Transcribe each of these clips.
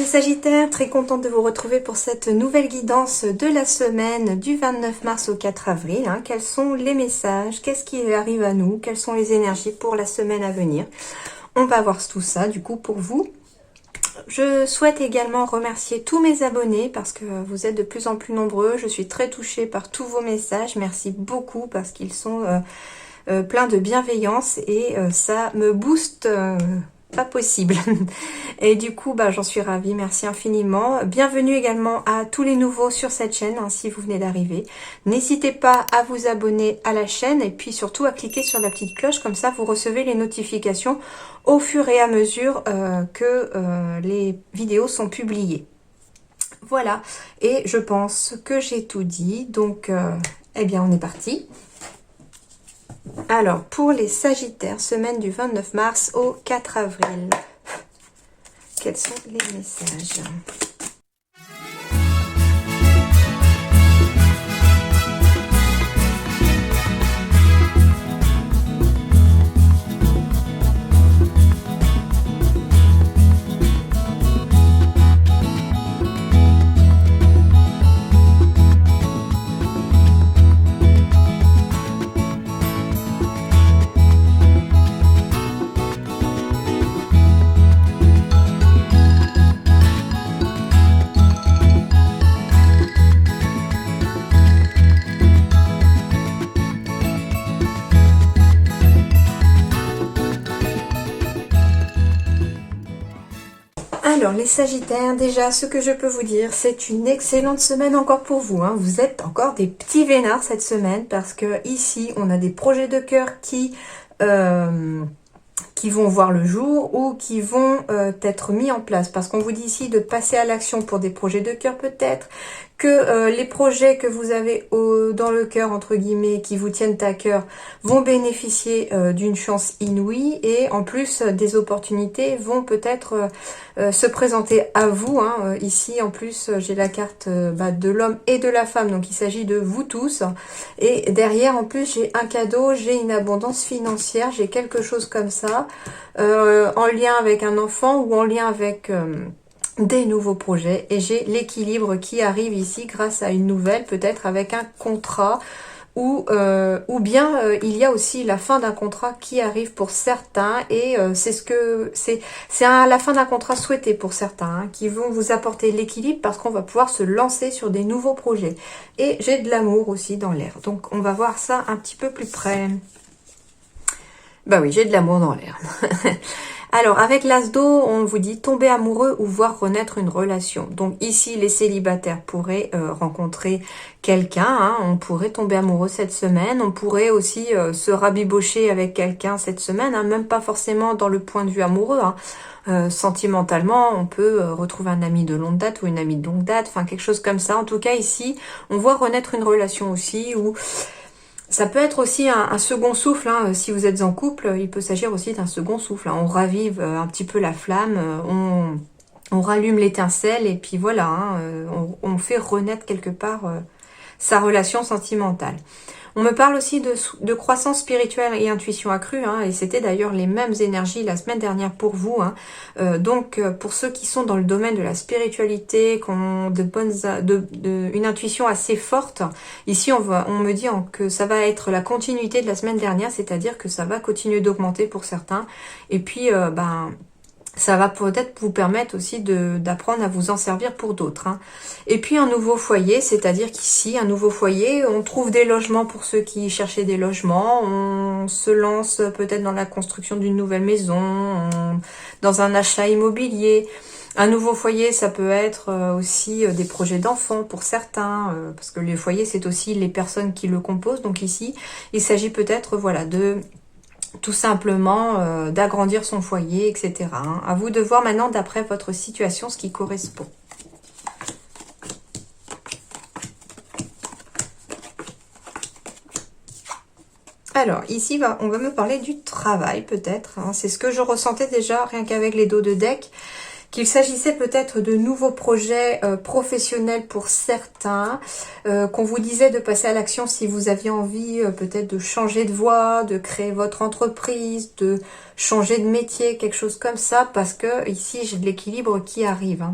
Sagittaires, très contente de vous retrouver pour cette nouvelle guidance de la semaine du 29 mars au 4 avril. Quels sont les messages? Qu'est-ce qui arrive à nous? Quelles sont les énergies pour la semaine à venir? On va voir tout ça du coup pour vous. Je souhaite également remercier tous mes abonnés parce que vous êtes de plus en plus nombreux. Je suis très touchée par tous vos messages. Merci beaucoup parce qu'ils sont pleins de bienveillance et ça me booste pas possible. Et du coup, j'en suis ravie. Merci infiniment. Bienvenue également à tous les nouveaux sur cette chaîne, si vous venez d'arriver. N'hésitez pas à vous abonner à la chaîne et puis surtout à cliquer sur la petite cloche. Comme ça, vous recevez les notifications au fur et à mesure que les vidéos sont publiées. Voilà. Et je pense que j'ai tout dit. Donc, eh bien, on est parti. Alors, pour les Sagittaires, semaine du 29 mars au 4 avril, quels sont les messages ? Alors les Sagittaires, déjà ce que je peux vous dire, c'est une excellente semaine encore pour vous. Vous êtes encore des petits vénards cette semaine parce que ici on a des projets de cœur qui vont voir le jour ou qui vont être mis en place. Parce qu'on vous dit ici de passer à l'action pour des projets de cœur peut-être, que les projets que vous avez dans le cœur, entre guillemets, qui vous tiennent à cœur, vont bénéficier d'une chance inouïe et en plus des opportunités vont peut-être se présenter à vous. Ici en plus j'ai la carte de l'homme et de la femme, donc il s'agit de vous tous. Et derrière en plus j'ai un cadeau, j'ai une abondance financière, j'ai quelque chose comme ça, en lien avec un enfant ou en lien avec des nouveaux projets, et j'ai l'équilibre qui arrive ici grâce à une nouvelle, peut-être avec un contrat ou bien il y a aussi la fin d'un contrat qui arrive pour certains et c'est la fin d'un contrat souhaité pour certains qui vont vous apporter l'équilibre parce qu'on va pouvoir se lancer sur des nouveaux projets. Et j'ai de l'amour aussi dans l'air, donc on va voir ça un petit peu plus près. Bah oui, j'ai de l'amour dans l'air. Alors, avec l'As d'eau, on vous dit tomber amoureux ou voir renaître une relation. Donc ici, les célibataires pourraient rencontrer quelqu'un. On pourrait tomber amoureux cette semaine. On pourrait aussi se rabibocher avec quelqu'un cette semaine. Même pas forcément dans le point de vue amoureux. Sentimentalement, on peut retrouver un ami de longue date ou une amie de longue date. Enfin, quelque chose comme ça. En tout cas, ici, on voit renaître une relation aussi où... Ça peut être aussi un second souffle, si vous êtes en couple, il peut s'agir aussi d'un second souffle. On ravive un petit peu la flamme, on rallume l'étincelle et puis voilà, on fait renaître quelque part sa relation sentimentale. On me parle aussi de croissance spirituelle et intuition accrue, et c'était d'ailleurs les mêmes énergies la semaine dernière pour vous. Donc pour ceux qui sont dans le domaine de la spiritualité, qui ont une intuition assez forte, ici on me dit que ça va être la continuité de la semaine dernière, c'est-à-dire que ça va continuer d'augmenter pour certains. Et puis ça va peut-être vous permettre aussi d'apprendre à vous en servir pour d'autres. Et puis un nouveau foyer, c'est-à-dire qu'ici, un nouveau foyer, on trouve des logements pour ceux qui cherchaient des logements, on se lance peut-être dans la construction d'une nouvelle maison, dans un achat immobilier. Un nouveau foyer, ça peut être aussi des projets d'enfants pour certains, parce que le foyer, c'est aussi les personnes qui le composent. Donc ici, il s'agit peut-être de... tout simplement d'agrandir son foyer, etc. À vous de voir maintenant d'après votre situation ce qui correspond. Alors ici on va me parler du travail peut-être. C'est ce que je ressentais déjà rien qu'avec les dos de deck. Qu'il s'agissait peut-être de nouveaux projets professionnels pour certains, qu'on vous disait de passer à l'action si vous aviez envie peut-être de changer de voie, de créer votre entreprise, de changer de métier, quelque chose comme ça, parce que ici j'ai de l'équilibre qui arrive.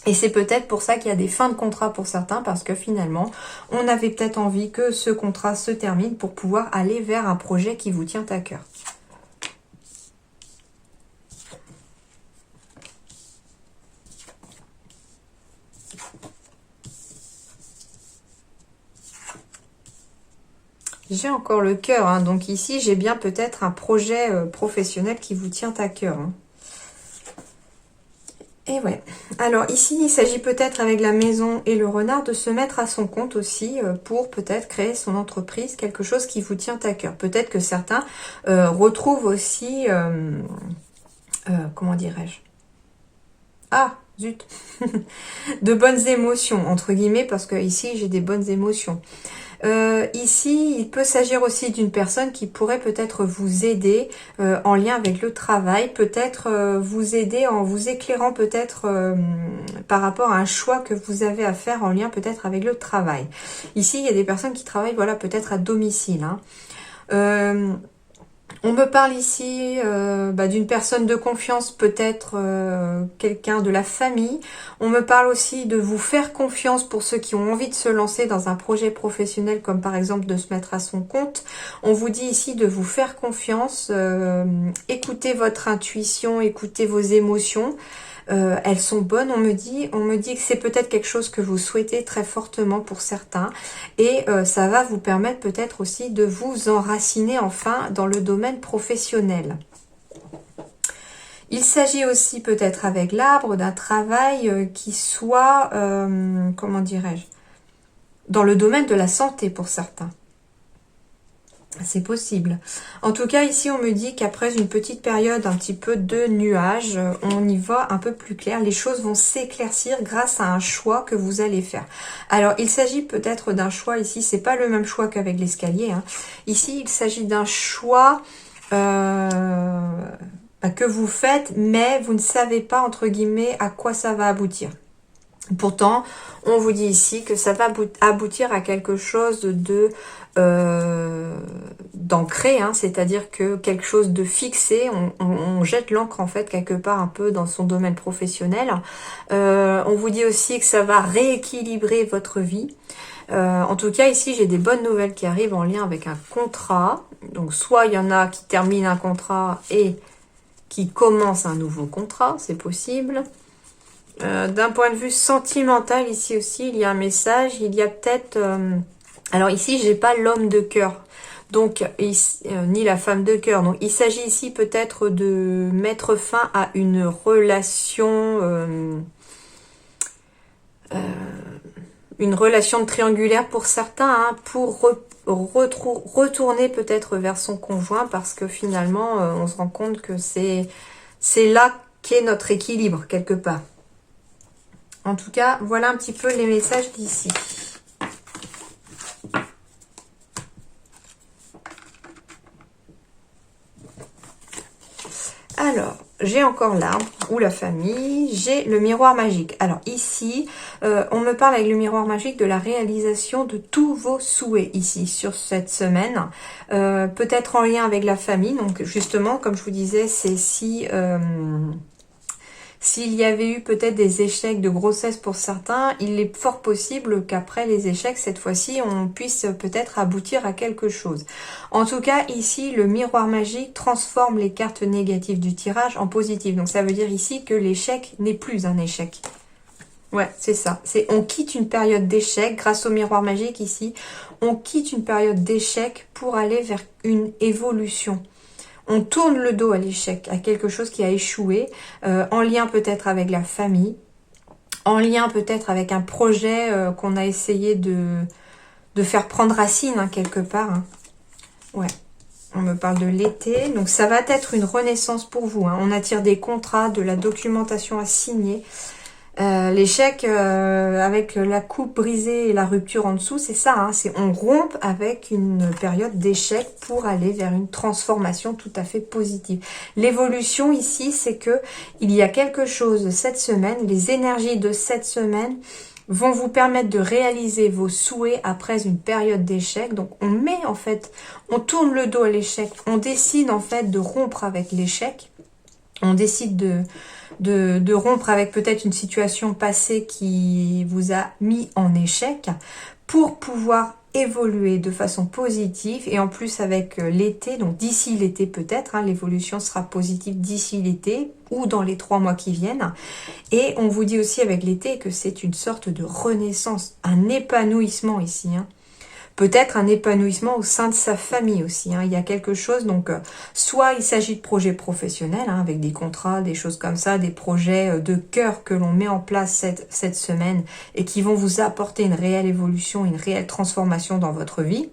Et c'est peut-être pour ça qu'il y a des fins de contrat pour certains, parce que finalement, on avait peut-être envie que ce contrat se termine pour pouvoir aller vers un projet qui vous tient à cœur. J'ai encore le cœur, hein, donc ici, j'ai bien peut-être un projet professionnel qui vous tient à cœur. Hein. Et ouais. Alors ici, il s'agit peut-être avec la maison et le renard de se mettre à son compte aussi pour peut-être créer son entreprise, quelque chose qui vous tient à cœur. Peut-être que certains retrouvent aussi, comment dirais-je? Ah, zut. De bonnes émotions, entre guillemets, parce que ici, j'ai des bonnes émotions. Ici, il peut s'agir aussi d'une personne qui pourrait peut-être vous aider en lien avec le travail, peut-être vous aider en vous éclairant peut-être par rapport à un choix que vous avez à faire en lien peut-être avec le travail. Ici, il y a des personnes qui travaillent, voilà, peut-être à domicile. Hein. On me parle ici d'une personne de confiance, peut-être quelqu'un de la famille. On me parle aussi de vous faire confiance pour ceux qui ont envie de se lancer dans un projet professionnel, comme par exemple de se mettre à son compte. On vous dit ici de vous faire confiance, écoutez votre intuition, écoutez vos émotions. Elles sont bonnes, on me dit que c'est peut-être quelque chose que vous souhaitez très fortement pour certains et ça va vous permettre peut-être aussi de vous enraciner enfin dans le domaine professionnel. Il s'agit aussi peut-être avec l'arbre d'un travail qui soit, comment dirais-je, dans le domaine de la santé pour certains. C'est possible. En tout cas, ici, on me dit qu'après une petite période un petit peu de nuages, on y voit un peu plus clair. Les choses vont s'éclaircir grâce à un choix que vous allez faire. Alors, il s'agit peut-être d'un choix ici. C'est pas le même choix qu'avec l'escalier. Hein. Ici, il s'agit d'un choix que vous faites, mais vous ne savez pas, entre guillemets, à quoi ça va aboutir. Pourtant, on vous dit ici que ça va aboutir à quelque chose de d'ancré, hein, c'est-à-dire que quelque chose de fixé, on jette l'encre en fait quelque part un peu dans son domaine professionnel. On vous dit aussi que ça va rééquilibrer votre vie. En tout cas, ici, j'ai des bonnes nouvelles qui arrivent en lien avec un contrat. Donc, soit il y en a qui terminent un contrat et qui commencent un nouveau contrat, c'est possible. D'un point de vue sentimental, ici aussi, il y a un message. Il y a peut-être... alors ici, j'ai pas l'homme de cœur, donc ni la femme de cœur. Donc, il s'agit ici peut-être de mettre fin à une relation... une relation triangulaire pour certains, hein, pour retourner peut-être vers son conjoint, parce que finalement, on se rend compte que c'est là qu'est notre équilibre, quelque part. En tout cas, voilà un petit peu les messages d'ici. Alors, j'ai encore l'arbre ou la famille, j'ai le miroir magique. Alors ici, on me parle avec le miroir magique de la réalisation de tous vos souhaits ici sur cette semaine. Peut-être en lien avec la famille, donc justement, comme je vous disais, c'est si... s'il y avait eu peut-être des échecs de grossesse pour certains, il est fort possible qu'après les échecs, cette fois-ci, on puisse peut-être aboutir à quelque chose. En tout cas, ici, le miroir magique transforme les cartes négatives du tirage en positives. Donc ça veut dire ici que l'échec n'est plus un échec. Ouais, c'est ça. On quitte une période d'échec grâce au miroir magique ici. On quitte une période d'échec pour aller vers une évolution. On tourne le dos à l'échec, à quelque chose qui a échoué, en lien peut-être avec la famille, en lien peut-être avec un projet qu'on a essayé de faire prendre racine, hein, quelque part. Hein. Ouais, on me parle de l'été, donc ça va être une renaissance pour vous. Hein. On attire des contrats, de la documentation à signer. L'échec avec la coupe brisée et la rupture en dessous, c'est ça, hein, c'est on rompt avec une période d'échec pour aller vers une transformation tout à fait positive. L'évolution ici, c'est que il y a quelque chose cette semaine, les énergies de cette semaine vont vous permettre de réaliser vos souhaits après une période d'échec. Donc on met en fait, on tourne le dos à l'échec, on décide en fait de rompre avec l'échec, on décide de rompre avec peut-être une situation passée qui vous a mis en échec pour pouvoir évoluer de façon positive et en plus avec l'été, donc d'ici l'été peut-être, hein, l'évolution sera positive d'ici l'été ou dans les 3 mois qui viennent. Et on vous dit aussi avec l'été que c'est une sorte de renaissance, un épanouissement ici, hein. Peut-être un épanouissement au sein de sa famille aussi, hein. Il y a quelque chose, donc soit il s'agit de projets professionnels, hein, avec des contrats, des choses comme ça, des projets de cœur que l'on met en place cette semaine et qui vont vous apporter une réelle évolution, une réelle transformation dans votre vie.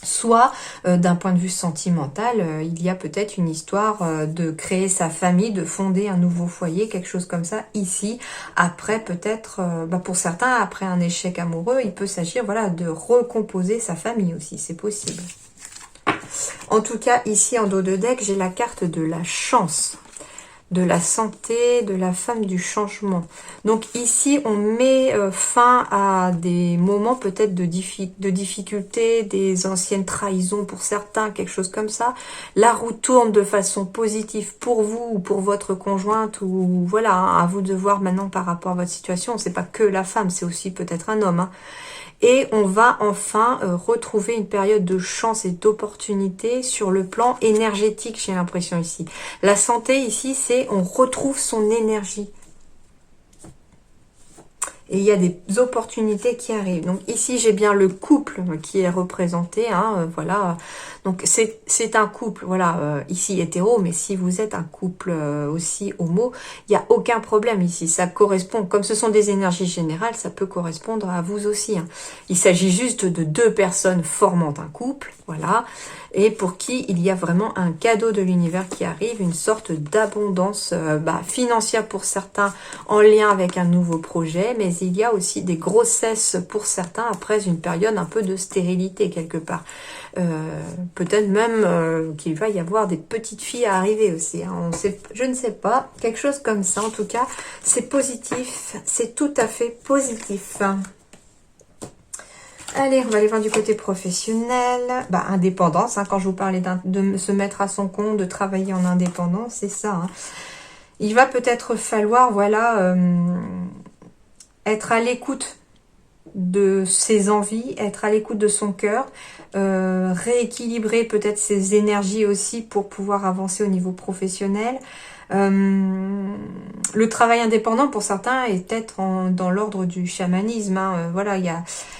Soit, d'un point de vue sentimental, il y a peut-être une histoire de créer sa famille, de fonder un nouveau foyer, quelque chose comme ça, ici. Après, peut-être, pour certains, après un échec amoureux, il peut s'agir, voilà, de recomposer sa famille aussi, c'est possible. En tout cas, ici, en dos de deck, j'ai la carte de la chance, de la santé, de la femme du changement. Donc ici, on met fin à des moments peut-être de difficulté, des anciennes trahisons pour certains, quelque chose comme ça. La roue tourne de façon positive pour vous ou pour votre conjointe, ou voilà, hein, à vous de voir maintenant par rapport à votre situation. C'est pas que la femme, c'est aussi peut-être un homme, hein. Et on va enfin retrouver une période de chance et d'opportunité sur le plan énergétique, j'ai l'impression ici. La santé ici, c'est on retrouve son énergie. Et il y a des opportunités qui arrivent. Donc ici, j'ai bien le couple qui est représenté, hein, voilà. Donc c'est un couple, voilà, ici hétéro, mais si vous êtes un couple aussi homo, il n'y a aucun problème ici. Ça correspond, comme ce sont des énergies générales, ça peut correspondre à vous aussi, hein. Il s'agit juste de 2 personnes formant un couple, voilà, et pour qui il y a vraiment un cadeau de l'univers qui arrive, une sorte d'abondance financière pour certains en lien avec un nouveau projet, mais il y a aussi des grossesses pour certains après une période un peu de stérilité quelque part. Peut-être même qu'il va y avoir des petites filles à arriver aussi, hein. Je ne sais pas, quelque chose comme ça. En tout cas, c'est positif, c'est tout à fait positif. Allez, on va aller voir du côté professionnel. Indépendance, hein, quand je vous parlais de se mettre à son compte, de travailler en indépendance, c'est ça, hein. Il va peut-être falloir, voilà, être à l'écoute de ses envies, être à l'écoute de son cœur, rééquilibrer peut-être ses énergies aussi pour pouvoir avancer au niveau professionnel. Le travail indépendant pour certains est peut-être dans l'ordre du chamanisme, hein. Voilà,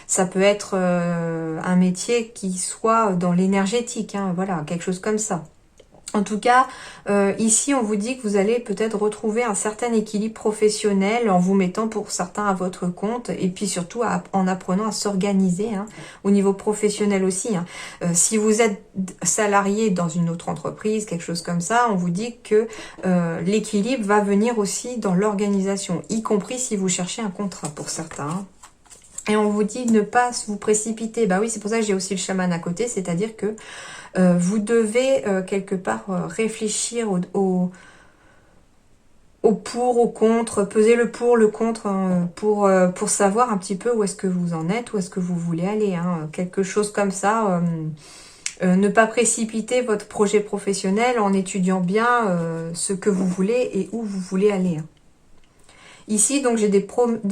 ça peut être un métier qui soit dans l'énergétique, hein, voilà, quelque chose comme ça. En tout cas, ici, on vous dit que vous allez peut-être retrouver un certain équilibre professionnel en vous mettant pour certains à votre compte et puis surtout en apprenant à s'organiser, hein, au niveau professionnel aussi, hein. Si vous êtes salarié dans une autre entreprise, quelque chose comme ça, on vous dit que l'équilibre va venir aussi dans l'organisation, y compris si vous cherchez un contrat pour certains, hein. Et on vous dit ne pas vous précipiter. Bah oui, c'est pour ça que j'ai aussi le chaman à côté, c'est-à-dire que vous devez quelque part réfléchir au pour, au contre, peser le pour, le contre, hein, pour savoir un petit peu où est-ce que vous en êtes, où est-ce que vous voulez aller, hein, quelque chose comme ça. Ne pas précipiter votre projet professionnel en étudiant bien ce que vous voulez et où vous voulez aller, hein. Ici, donc, j'ai des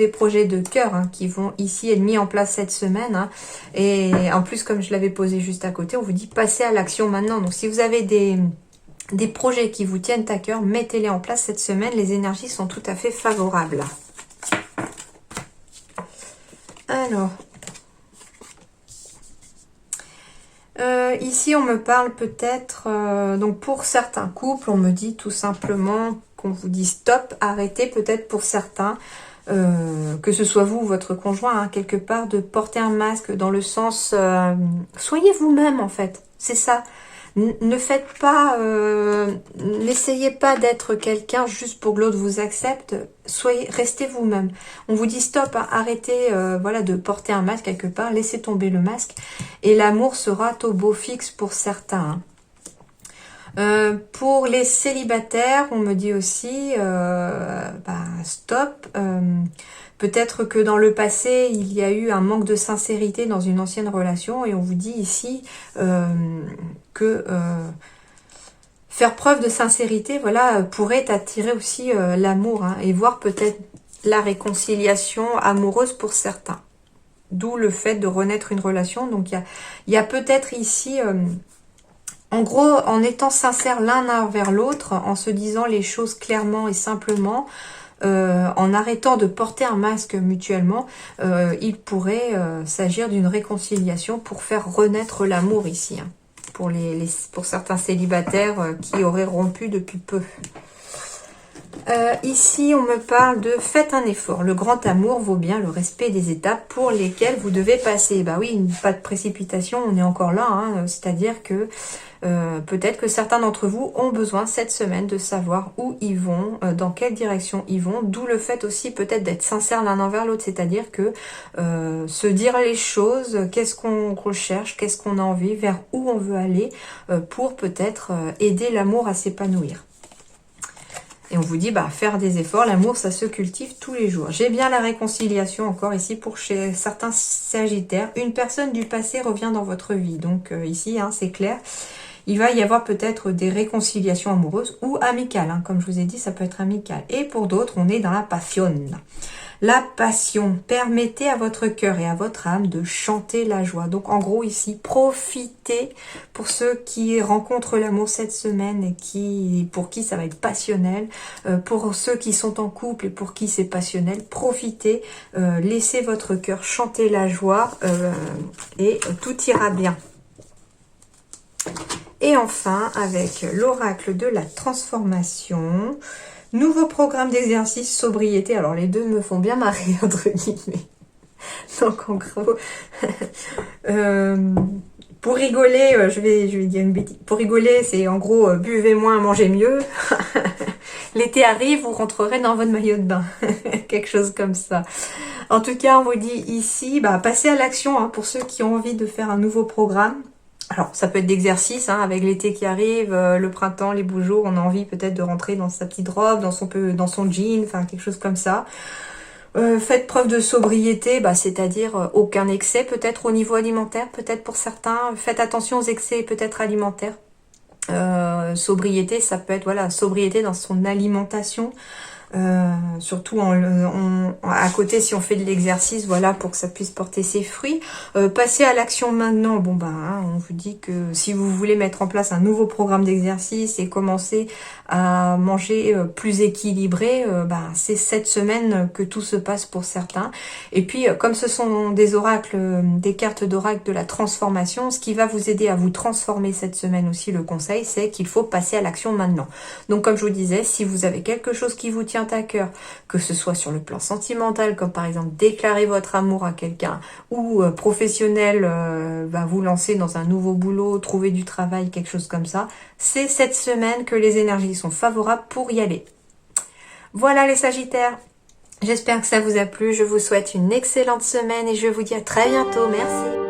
projets de cœur, hein, qui vont ici être mis en place cette semaine, hein. Et en plus, comme je l'avais posé juste à côté, on vous dit passez à l'action maintenant. Donc, si vous avez des projets qui vous tiennent à cœur, mettez-les en place cette semaine. Les énergies sont tout à fait favorables. Alors, ici, on me parle peut-être, donc pour certains couples, on me dit tout simplement qu'on vous dit stop, arrêtez peut-être pour certains, que ce soit vous ou votre conjoint, hein, quelque part, de porter un masque dans le sens, soyez vous-même en fait, c'est ça. Ne faites pas, n'essayez pas d'être quelqu'un juste pour que l'autre vous accepte. Restez vous-même. On vous dit stop, hein, arrêtez, voilà, de porter un masque quelque part. Laissez tomber le masque et l'amour sera au beau fixe pour certains, hein. Pour les célibataires, on me dit aussi stop. Peut-être que dans le passé, il y a eu un manque de sincérité dans une ancienne relation et on vous dit ici que faire preuve de sincérité, voilà, pourrait attirer aussi l'amour, hein, et voir peut-être la réconciliation amoureuse pour certains. D'où le fait de renaître une relation. Donc il y a peut-être ici, en gros, en étant sincère l'un envers l'autre, en se disant les choses clairement et simplement, en arrêtant de porter un masque mutuellement, il pourrait s'agir d'une réconciliation pour faire renaître l'amour ici, hein, pour certains célibataires qui auraient rompu depuis peu. Ici, on me parle de faites un effort. Le grand amour vaut bien le respect des étapes pour lesquelles vous devez passer. Bah oui, pas de précipitation, on est encore là, hein, c'est-à-dire que peut-être que certains d'entre vous ont besoin cette semaine de savoir où ils vont, dans quelle direction ils vont, d'où le fait aussi peut-être d'être sincère l'un envers l'autre, c'est-à-dire que se dire les choses, qu'est-ce qu'on recherche, qu'est-ce qu'on a envie, vers où on veut aller, pour peut-être aider l'amour à s'épanouir. Et on vous dit, bah, faire des efforts, l'amour, ça se cultive tous les jours. J'ai bien la réconciliation encore ici pour chez certains sagittaires. Une personne du passé revient dans votre vie. Donc ici, hein, c'est clair. Il va y avoir peut-être des réconciliations amoureuses ou amicales. Hein. Comme je vous ai dit, ça peut être amical. Et pour d'autres, on est dans la passion. La passion, permettez à votre cœur et à votre âme de chanter la joie. Donc en gros ici, profitez pour ceux qui rencontrent l'amour cette semaine et pour qui ça va être passionnel. Pour ceux qui sont en couple et pour qui c'est passionnel, profitez, laissez votre cœur chanter la joie et tout ira bien. Et enfin, avec l'oracle de la transformation, nouveau programme d'exercice, sobriété. Alors, les deux me font bien marrer, entre guillemets. Donc, en gros, pour rigoler, je vais dire une bêtise. Pour rigoler, c'est en gros, buvez moins, mangez mieux. L'été arrive, vous rentrerez dans votre maillot de bain. Quelque chose comme ça. En tout cas, on vous dit ici, bah, passez à l'action, hein, pour ceux qui ont envie de faire un nouveau programme. Alors, ça peut être d'exercice, hein, avec l'été qui arrive, le printemps, les beaux jours, on a envie peut-être de rentrer dans sa petite robe, dans son jean, enfin quelque chose comme ça. Faites preuve de sobriété, bah, c'est-à-dire aucun excès, peut-être au niveau alimentaire, peut-être pour certains. Faites attention aux excès peut-être alimentaires. Sobriété, ça peut être voilà, sobriété dans son alimentation. Surtout à côté si on fait de l'exercice, voilà, pour que ça puisse porter ses fruits. Passer à l'action maintenant, bon ben hein, on vous dit que si vous voulez mettre en place un nouveau programme d'exercice et commencer à manger plus équilibré, ben c'est cette semaine que tout se passe pour certains. Et puis comme ce sont des oracles, des cartes d'oracle de la transformation, ce qui va vous aider à vous transformer cette semaine aussi, le conseil, c'est qu'il faut passer à l'action maintenant. Donc comme je vous disais, si vous avez quelque chose qui vous tient à cœur, que ce soit sur le plan sentimental, comme par exemple déclarer votre amour à quelqu'un, ou professionnel, vous lancer dans un nouveau boulot, trouver du travail, quelque chose comme ça, c'est cette semaine que les énergies sont favorables pour y aller. Voilà les Sagittaires, j'espère que ça vous a plu, je vous souhaite une excellente semaine et je vous dis à très bientôt, merci.